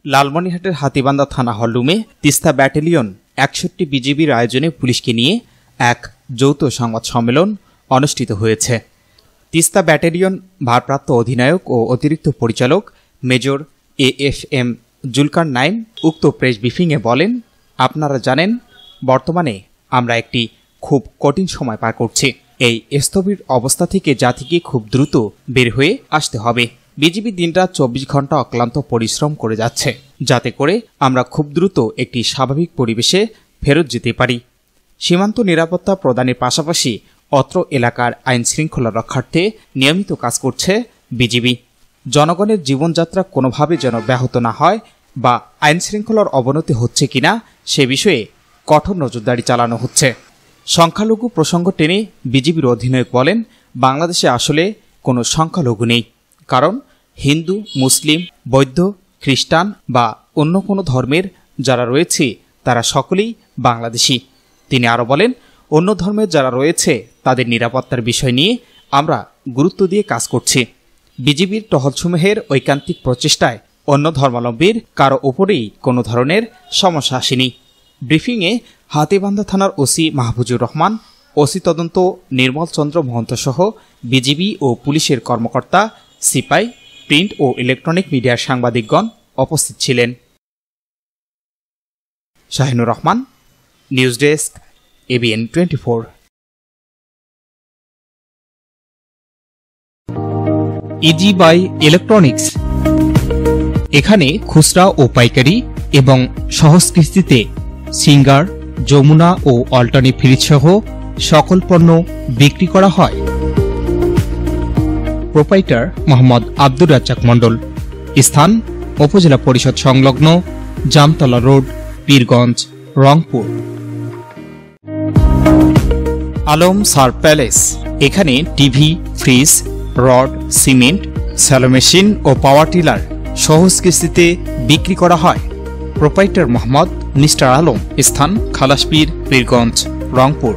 লালমনিরহাটের হাতীবান্ধা থানা হলরুমে তিস্তা ব্যাটালিয়ন ৬১ বিজিবির আয়োজনে পুলিশকে নিয়ে এক যৌথ সংবাদ সম্মেলন অনুষ্ঠিত হয়েছে। তিস্তা ব্যাটালিয়ন ভারপ্রাপ্ত অধিনায়ক ও অতিরিক্ত পরিচালক মেজর AFM জুলকার নাইন উক্ত প্রেস ব্রিফিংয়ে বলেন, আপনারা জানেন বর্তমানে আমরা একটি খুব কঠিন সময় পার করছি। এই স্থবির অবস্থা থেকে জাতিকে খুব দ্রুত বের হয়ে আসতে হবে। বিজিবি দিনরাত ২৪ ঘন্টা অক্লান্ত পরিশ্রম করে যাচ্ছে, যাতে করে আমরা খুব দ্রুত একটি স্বাভাবিক পরিবেশে ফেরত যেতে পারি। সীমান্ত নিরাপত্তা প্রদানের পাশাপাশি অত্র এলাকার আইন শৃঙ্খলা রক্ষার্থে নিয়মিত কাজ করছে বিজিবি। জনগণের জীবনযাত্রা কোনোভাবে যেন ব্যাহত না হয় বা আইন শৃঙ্খলার অবনতি হচ্ছে কিনা সে বিষয়ে কঠোর নজরদারি চালানো হচ্ছে। সংখ্যালঘু প্রসঙ্গ টেনে বিজিবির অধিনায়ক বলেন, বাংলাদেশে আসলে কোনো সংখ্যালঘু নেই, কারণ হিন্দু, মুসলিম, বৌদ্ধ, খ্রিস্টান বা অন্য কোনো ধর্মের যারা রয়েছে তারা সকলেই বাংলাদেশি। তিনি আরও বলেন, অন্য ধর্মের যারা রয়েছে তাদের নিরাপত্তার বিষয় নিয়ে আমরা গুরুত্ব দিয়ে কাজ করছি। বিজিবির টহলসমূহের ঐকান্তিক প্রচেষ্টায় অন্য ধর্মাবলম্বীর কারো ওপরেই কোনো ধরনের সমস্যা আসেনি। ব্রিফিংয়ে হাতীবান্ধা থানার ওসি মাহফুজুর রহমান, ওসি তদন্ত নির্মল চন্দ্র মহন্ত সহ বিজিবি ও পুলিশের কর্মকর্তা, সিপাই, প্রিন্ট ও ইলেকট্রনিক মিডিয়ার সাংবাদিকগণ উপস্থিত ছিলেন। Shahinur Rahman, news desk, ABN 24। Easy buy electronics, এখানে খুচরা ও পাইকারি এবং সহজ কিস্তিতে সিঙ্গার, যমুনা ও অল্টারনেট ফ্রিজ সহ সকল পণ্য বিক্রি করা হয়। প্রোপাইটার মোহাম্মদ আব্দুর রাজ্জাক মণ্ডল। স্থান উপজেলা পরিষদ সংলগ্ন জামতলা রোড, পীরগঞ্জ, রংপুর। আলম সার প্যালেস, এখানে TV, fridge, rod, cement, shallow machine ও পাওয়ার টিলার সহজ কিস্তিতে বিক্রি করা হয়। Proprietor Mohammad mister Alam. স্থান খালাসপীর, পীরগঞ্জ, রংপুর।